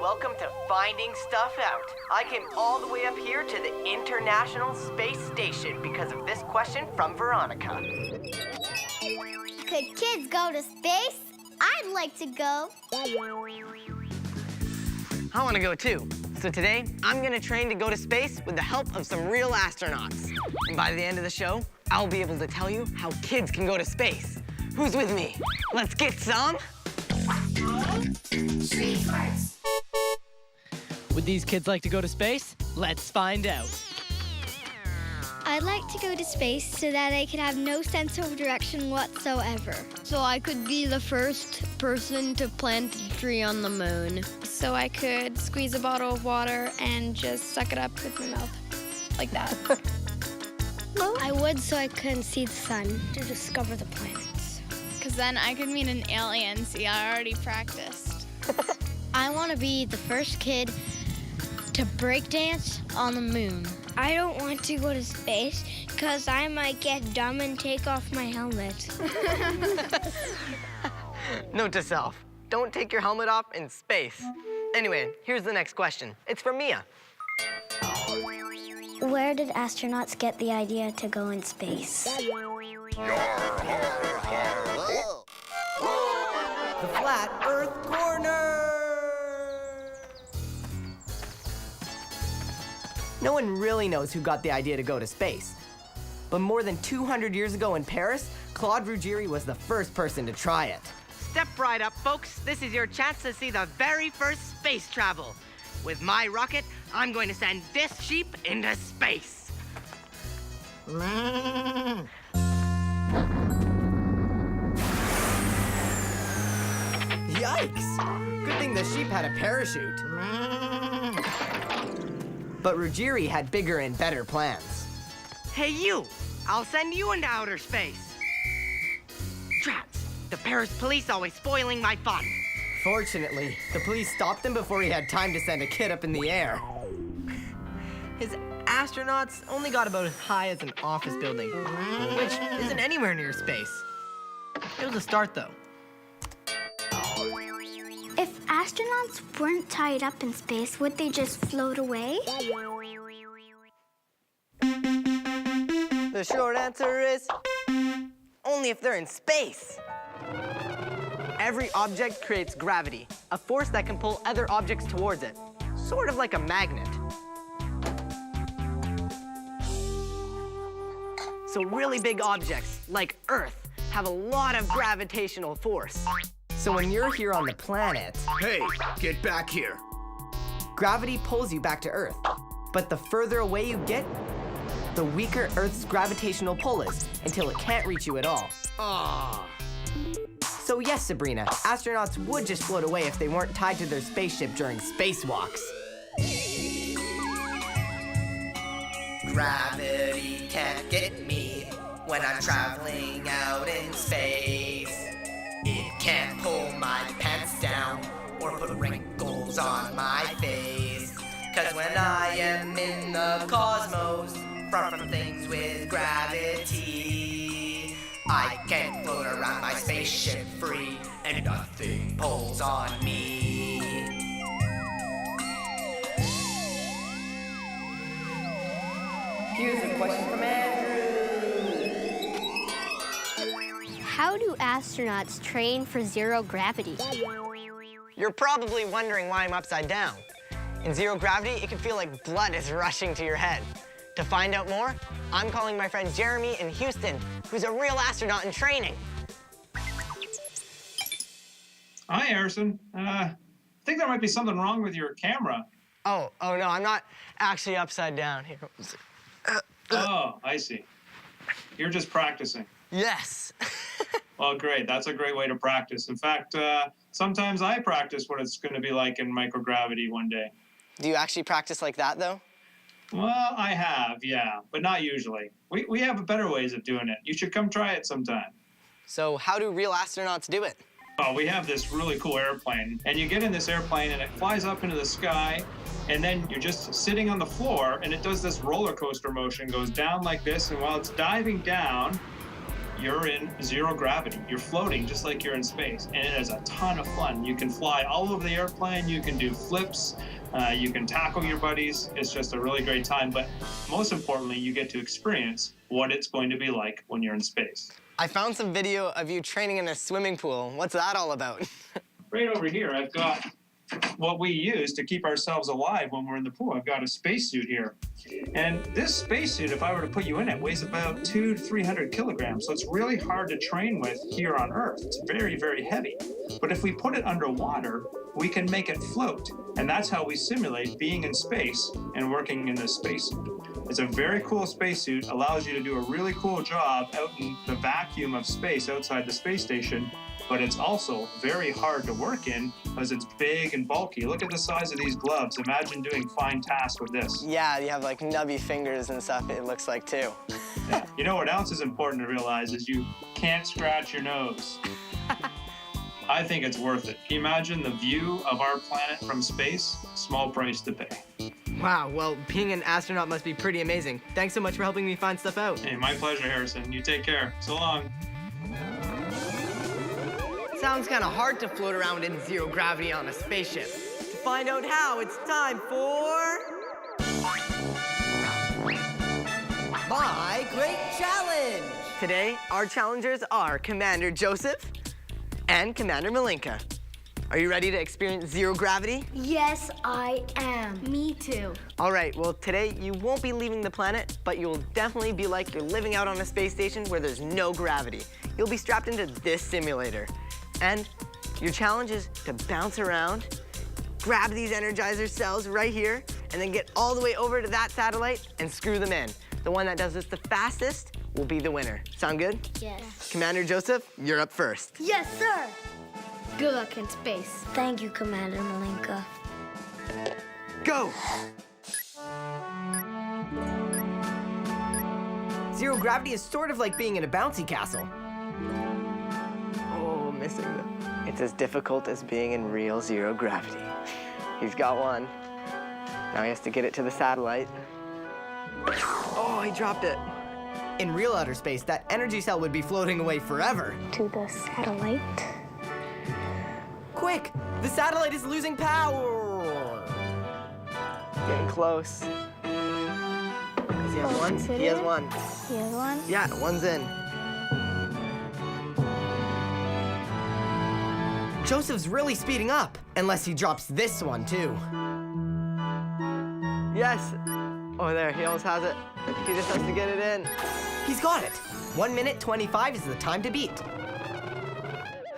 welcome to Finding Stuff Out. I came all the way up here to the International Space Station because of this question from Veronica. Could kids go to space? I'd like to go. I want to go too. So today, I'm going to train to go to space with the help of some real astronauts. And by the end of the show, I'll be able to tell you how kids can go to space. Who's with me? Let's get some. Would these kids like to go to space? Let's find out. I'd like to go to space so that I could have no sense of direction whatsoever. So I could be the first person to plant a tree on the moon. So I could squeeze a bottle of water and just suck it up with my mouth, like that. I would so I couldn't see the sun to discover the planets. Because then I could meet an alien. See, I already practiced. I want to be the first kid to breakdance on the moon. I don't want to go to space because I might get dumb and take off my helmet. Note to self, don't take your helmet off in space. Anyway, here's the next question. It's from Mia. Where did astronauts get the idea to go in space? The Flat Earth Corner! No one really knows who got the idea to go to space. But more than 200 years ago in Paris, Claude Ruggieri was the first person to try it. Step right up, folks. This is your chance to see the very first space travel. With my rocket, I'm going to send this sheep into space. Yikes! Good thing the sheep had a parachute. But Ruggieri had bigger and better plans. Hey, you! I'll send you into outer space. Drats! The Paris police always spoiling my fun. Fortunately, the police stopped him before he had time to send a kid up in the air. His astronauts only got about as high as an office building, which isn't anywhere near space. It was a start, though. If astronauts weren't tied up in space, would they just float away? The short answer is only if they're in space. Every object creates gravity, a force that can pull other objects towards it, sort of like a magnet. So really big objects, like Earth, have a lot of gravitational force. So when you're here on the planet, Hey, get back here. gravity pulls you back to Earth. But the further away you get, the weaker Earth's gravitational pull is, until it can't reach you at all. Ah. So yes, Sabrina, astronauts would just float away if they weren't tied to their spaceship during spacewalks. Gravity can't get me when I'm traveling out in space. It can't pull my pants down or put wrinkles on my face. 'Cause when I am in the cosmos, far from things with gravity, I can float around my spaceship free and nothing pulls on me. Here's a question from Andrew. How do astronauts train for zero gravity? You're probably wondering why I'm upside down. In zero gravity, it can feel like blood is rushing to your head. To find out more, I'm calling my friend Jeremy in Houston, who's a real astronaut in training. Hi, Harrison. I think there might be something wrong with your camera. Oh no, I'm not actually upside down. Here. Oh, I see. You're just practicing. Yes. Well, great. That's a great way to practice. In fact, sometimes I practice what it's going to be like in microgravity one day. Do you actually practice like that, though? Well, I have, yeah, but not usually. We have better ways of doing it. You should come try it sometime. So how do real astronauts do it? Oh, we have this really cool airplane, and you get in this airplane, and it flies up into the sky, and then you're just sitting on the floor, and it does this roller coaster motion, goes down like this, and while it's diving down, you're in zero gravity. You're floating just like you're in space, and it is a ton of fun. You can fly all over the airplane, you can do flips, you can tackle your buddies. It's just a really great time, but most importantly, you get to experience what it's going to be like when you're in space. I found some video of you training in a swimming pool. What's that all about? Right over here, I've got what we use to keep ourselves alive when we're in the pool. I've got a spacesuit here. And this spacesuit, if I were to put you in it, weighs about 200 to 300 kilograms. So it's really hard to train with here on Earth. It's very, very heavy. But if we put it underwater, we can make it float. And that's how we simulate being in space and working in this spacesuit. It's a very cool spacesuit, allows you to do a really cool job out in the vacuum of space outside the space station, but it's also very hard to work in because it's big and bulky. Look at the size of these gloves. Imagine doing fine tasks with this. Yeah, you have like nubby fingers and stuff, it looks like too. Yeah. You know what else is important to realize is you can't scratch your nose. I think it's worth it. Can you imagine the view of our planet from space? Small price to pay. Wow, well, being an astronaut must be pretty amazing. Thanks so much for helping me find stuff out. Hey, my pleasure, Harrison. You take care. So long. Sounds kind of hard to float around in zero gravity on a spaceship. To find out how, it's time for... My Great Challenge! Today, our challengers are Commander Joseph and Commander Malinka. Are you ready to experience zero gravity? Yes, I am. Me too. All right, well, today you won't be leaving the planet, but you'll definitely be like you're living out on a space station where there's no gravity. You'll be strapped into this simulator. And your challenge is to bounce around, grab these Energizer cells right here, and then get all the way over to that satellite and screw them in. The one that does this the fastest will be the winner. Sound good? Yes. Commander Joseph, you're up first. Yes, sir. Good luck in space. Thank you, Commander Malinka. Go! Zero gravity is sort of like being in a bouncy castle. Oh, missing them. It's as difficult as being in real zero gravity. He's got one. Now he has to get it to the satellite. Oh, he dropped it. In real outer space, that energy cell would be floating away forever. To the satellite. Quick! The satellite is losing power! Getting close. Does he have one? He has one. He has one? Yeah, one's in. Joseph's really speeding up, unless he drops this one, too. Yes! Oh, there, he almost has it. He just has to get it in. He's got it! 1 minute 25 is the time to beat.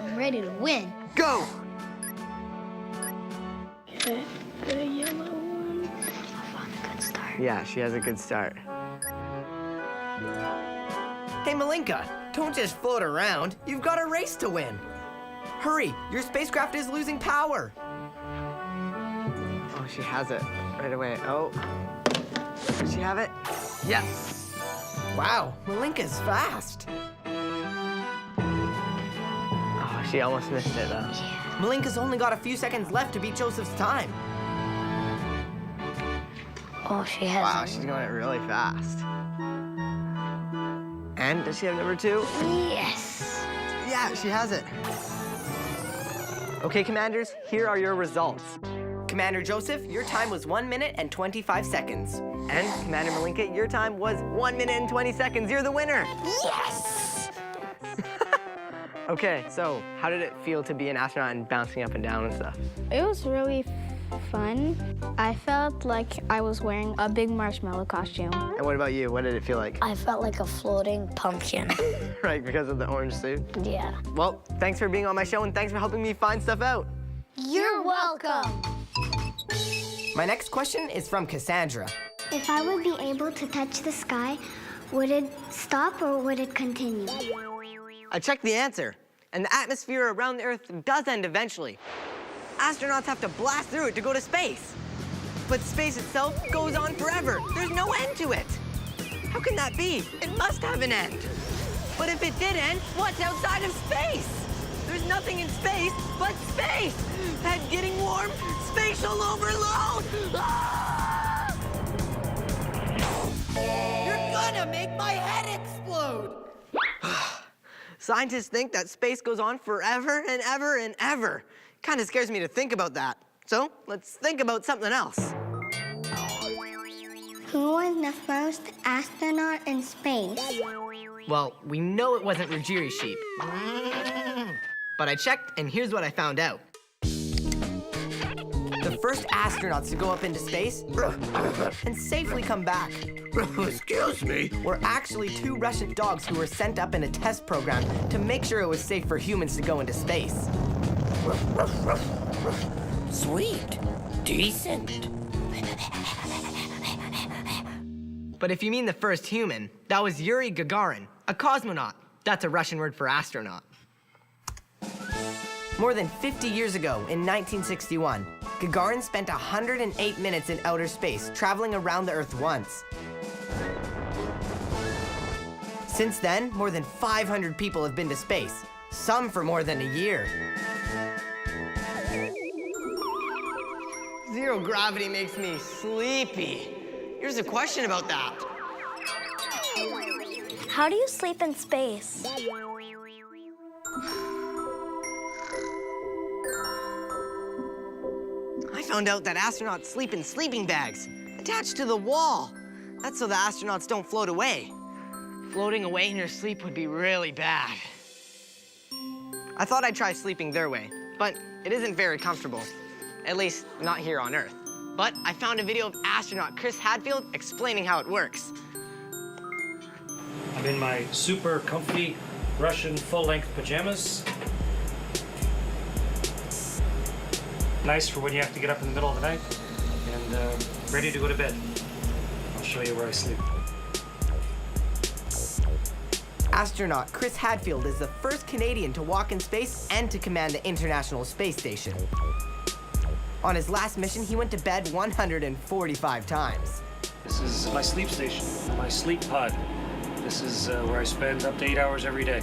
I'm ready to win. Go! The yellow one. I found a good start. Yeah, she has a good start. Hey, Malinka, don't just float around. You've got a race to win. Hurry, your spacecraft is losing power. Oh, she has it right away. Oh, does she have it? Yes. Wow, Malinka's fast. Oh, she almost missed it, though. Malinka's only got a few seconds left to beat Joseph's time. Oh, she has Wow, she's going it really fast. And does she have number 2? Yes. Yeah, she has it. Okay, Commanders, here are your results. Commander Joseph, your time was 1 minute and 25 seconds. And Commander Malinka, your time was 1 minute and 20 seconds. You're the winner. Yes! Okay, so how did it feel to be an astronaut and bouncing up and down and stuff? It was really fun. I felt like I was wearing a big marshmallow costume. And what about you? What did it feel like? I felt like a floating pumpkin. Right, because of the orange suit? Yeah. Well, thanks for being on my show and thanks for helping me find stuff out. You're welcome. My next question is from Cassandra. If I would be able to touch the sky, would it stop or would it continue? I checked the answer, and the atmosphere around the Earth does end eventually. Astronauts have to blast through it to go to space. But space itself goes on forever. There's no end to it. How can that be? It must have an end. But if it did end, what's outside of space? There's nothing in space but space. Head getting warm, spatial overload. Ah! You're gonna make my head explode. Scientists think that space goes on forever and ever and ever. Kind of scares me to think about that. So let's think about something else. Who was the first astronaut in space? Well, we know it wasn't Ruggieri sheep. But I checked, and here's what I found out. The first astronauts to go up into space and safely come back Excuse me. were actually 2 Russian dogs who were sent up in a test program to make sure it was safe for humans to go into space. Sweet. Decent. But if you mean the first human, that was Yuri Gagarin, a cosmonaut. That's a Russian word for astronaut. More than 50 years ago, in 1961, Gagarin spent 108 minutes in outer space, traveling around the Earth once. Since then, more than 500 people have been to space, some for more than a year. Zero gravity makes me sleepy. Here's a question about that. How do you sleep in space? I found out that astronauts sleep in sleeping bags attached to the wall. That's so the astronauts don't float away. Floating away in your sleep would be really bad. I thought I'd try sleeping their way, but it isn't very comfortable. At least, not here on Earth. But I found a video of astronaut Chris Hadfield explaining how it works. I'm in my super comfy Russian full-length pajamas. Nice for when you have to get up in the middle of the night, and ready to go to bed. I'll show you where I sleep. Astronaut Chris Hadfield is the first Canadian to walk in space and to command the International Space Station. On his last mission, he went to bed 145 times. This is my sleep station, my sleep pod. This is where I spend up to 8 hours every day.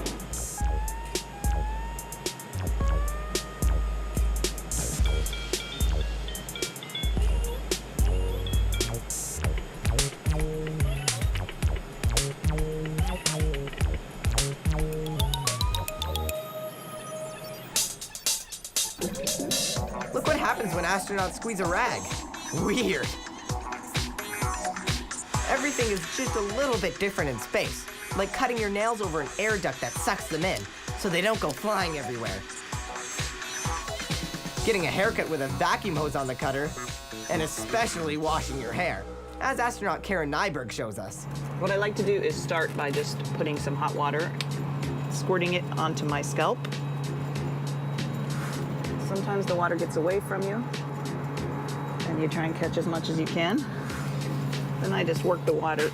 Look what happens when astronauts squeeze a rag. Weird. Everything is just a little bit different in space, like cutting your nails over an air duct that sucks them in, so they don't go flying everywhere. Getting a haircut with a vacuum hose on the cutter, and especially washing your hair, as astronaut Karen Nyberg shows us. What I like to do is start by just putting some hot water, squirting it onto my scalp. Sometimes the water gets away from you, and you try and catch as much as you can. Then I just work the water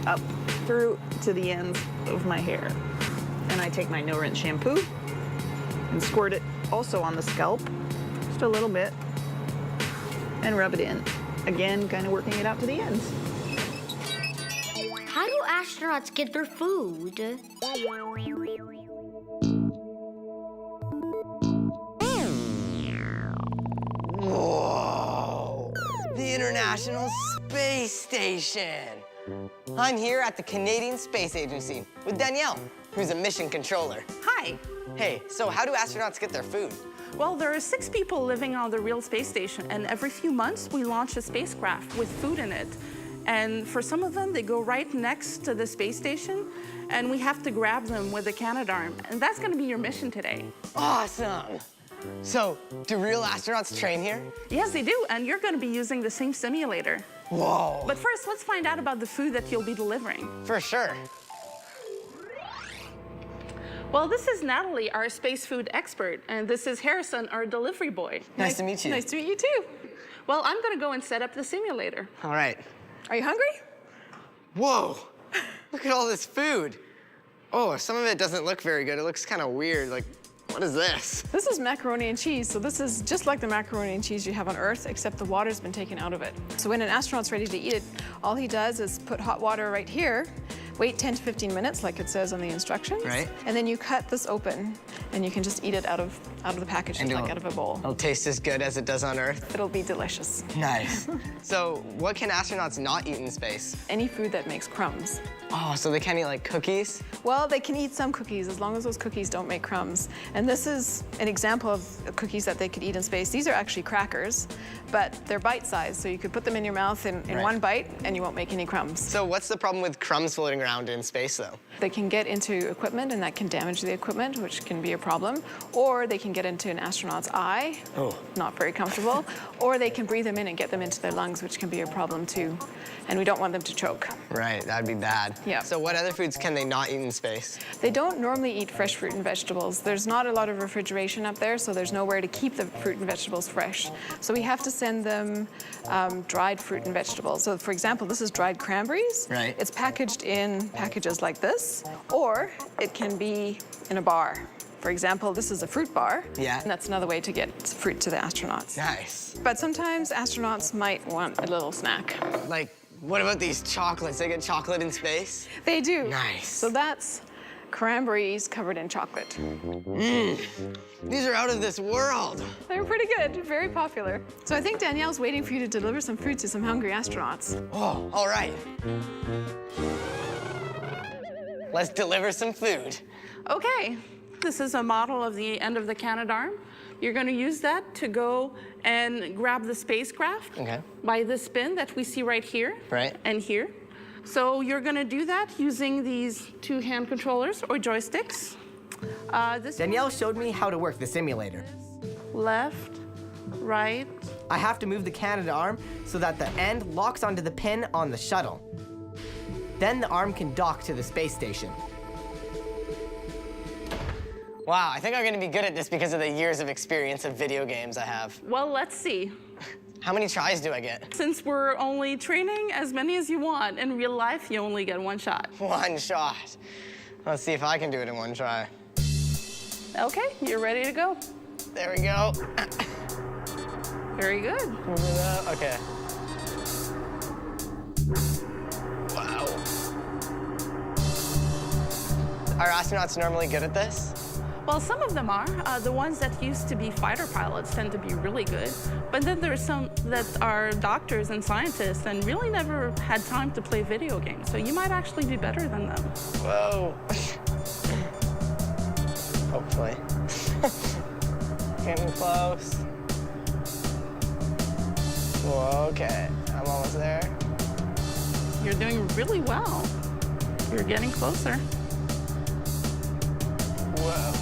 up through to the ends of my hair. And I take my no-rinse shampoo and squirt it also on the scalp, just a little bit, and rub it in. Again, kind of working it out to the ends. How do astronauts get their food? Whoa! The International Space Station! I'm here at the Canadian Space Agency with Danielle, who's a mission controller. Hi. Hey, so how do astronauts get their food? Well, there are 6 people living on the real space station, and every few months we launch a spacecraft with food in it. And for some of them, they go right next to the space station, and we have to grab them with a Canadarm. And that's gonna be your mission today. Awesome! So, do real astronauts train here? Yes, they do, and you're gonna be using the same simulator. Whoa! But first, let's find out about the food that you'll be delivering. For sure. Well, this is Natalie, our space food expert, and this is Harrison, our delivery boy. Nice to meet you. Nice to meet you too. Well, I'm gonna go and set up the simulator. All right. Are you hungry? Whoa! Look at all this food. Oh, some of it doesn't look very good. It looks kind of weird. Like, what is this? This is macaroni and cheese. So this is just like the macaroni and cheese you have on Earth, except the water's been taken out of it. So when an astronaut's ready to eat it, all he does is put hot water right here, wait 10 to 15 minutes, like it says on the instructions. Right. And then you cut this open, and you can just eat it out of out of the package, And just like out of a bowl. It'll taste as good as it does on Earth? It'll be delicious. Nice. So what can astronauts not eat in space? Any food that makes crumbs. Oh, so they can't eat like cookies? Well, they can eat some cookies as long as those cookies don't make crumbs. And this is an example of cookies that they could eat in space. These are actually crackers, but they're bite-sized, so you could put them in your mouth in one bite and you won't make any crumbs. So what's the problem with crumbs floating around in space, though? They can get into equipment and that can damage the equipment, which can be a problem. Or they can get into an astronaut's eye, not very comfortable. Or they can breathe them in and get them into their lungs, which can be a problem too. And we don't want them to choke. Right, that'd be bad. Yeah. So what other foods can they not eat in space? They don't normally eat fresh fruit and vegetables. There's not a lot of refrigeration up there, so there's nowhere to keep the fruit and vegetables fresh. So we have to send them dried fruit and vegetables. So for example, this is dried cranberries. Right. It's packaged in packages like this, or it can be in a bar. For example, this is a fruit bar. Yeah. And that's another way to get fruit to the astronauts. Nice. But sometimes astronauts might want a little snack. Like, what about these chocolates? They get chocolate in space? They do. Nice. So that's cranberries covered in chocolate. These are out of this world. They're pretty good, very popular. So I think Danielle's waiting for you to deliver some fruit to some hungry astronauts. Oh, all right. Let's deliver some food. Okay, this is a model of the end of the Canadarm. You're going to use that to go and grab the spacecraft by this pin that we see right here and here. So you're going to do that using these two hand controllers or joysticks. Danielle showed me how to work the simulator. Left, right. I have to move the Canadarm so that the end locks onto the pin on the shuttle. Then the arm can dock to the space station. Wow, I think I'm gonna be good at this because of the years of experience of video games I have. Well, let's see. How many tries do I get? Since we're only training, as many as you want. In real life, you only get one shot. One shot. Let's see if I can do it in one try. Okay, you're ready to go. There we go. Very good. Okay. Wow. Are astronauts normally good at this? Well, some of them are. The ones that used to be fighter pilots tend to be really good. But then there's some that are doctors and scientists and really never had time to play video games. So you might actually be better than them. Whoa. Hopefully. Getting close. Whoa, okay. I'm almost there. You're doing really well. You're getting closer. Whoa.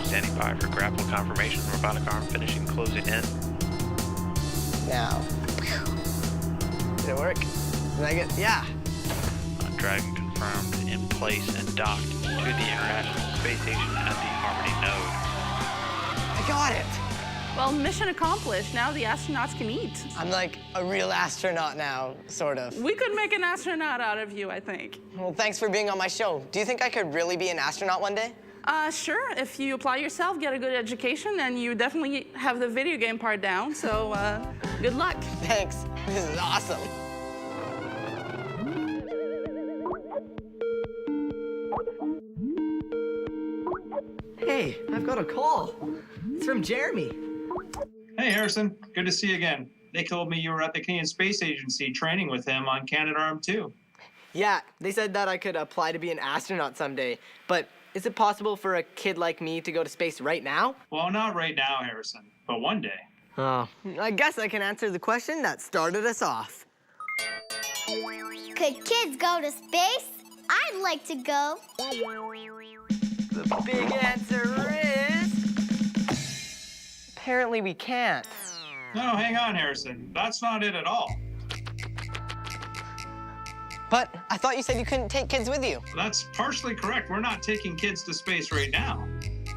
Standing by for grapple confirmation. Robotic arm finishing closing in. Now. Did it work? Did I get, yeah. Dragon confirmed in place and docked to the International Space Station at the Harmony node. I got it. Well, mission accomplished. Now the astronauts can eat. I'm like a real astronaut now, sort of. We could make an astronaut out of you, I think. Well, thanks for being on my show. Do you think I could really be an astronaut one day? Sure. If you apply yourself, get a good education, and you definitely have the video game part down. So, good luck. Thanks. This is awesome. Hey, I've got a call. It's from Jeremy. Hey, Harrison. Good to see you again. They told me you were at the Canadian Space Agency training with him on Canadarm2. Yeah, they said that I could apply to be an astronaut someday, but is it possible for a kid like me to go to space right now? Well, not right now, Harrison, but one day. Oh, I guess I can answer the question that started us off. Could kids go to space? I'd like to go. The big answer is... apparently we can't. No, hang on, Harrison. That's not it at all. But I thought you said you couldn't take kids with you. That's partially correct. We're not taking kids to space right now.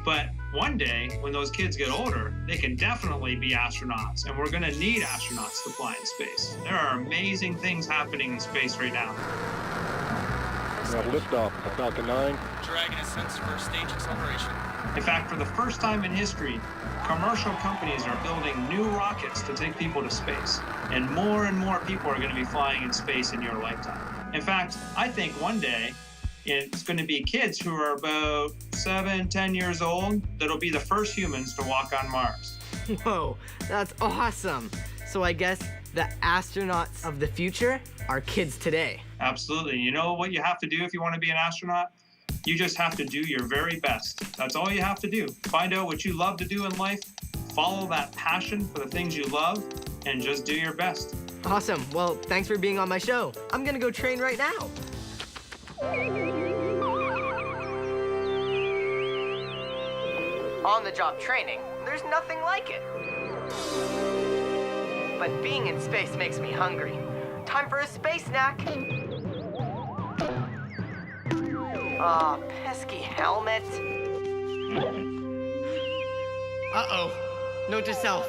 But one day, when those kids get older, they can definitely be astronauts, and we're gonna need astronauts to fly in space. There are amazing things happening in space right now. We have liftoff of Falcon 9. Dragon is sensed for stage acceleration. In fact, for the first time in history, commercial companies are building new rockets to take people to space. And more people are gonna be flying in space in your lifetime. In fact, I think one day, it's going to be kids who are about 7, 10 years old that'll be the first humans to walk on Mars. Whoa, that's awesome. So I guess the astronauts of the future are kids today. Absolutely. You know what you have to do if you want to be an astronaut? You just have to do your very best. That's all you have to do. Find out what you love to do in life, follow that passion for the things you love, and just do your best. Awesome. Well, thanks for being on my show. I'm gonna go train right now. On-the-job training, there's nothing like it. But being in space makes me hungry. Time for a space snack. Aw, pesky helmet. Uh-oh. Note to self.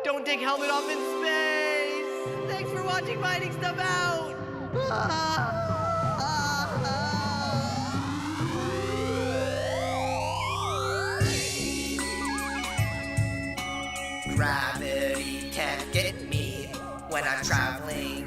Don't take helmet off in space! Thanks for watching Finding Stuff Out! Gravity can't get me when I'm traveling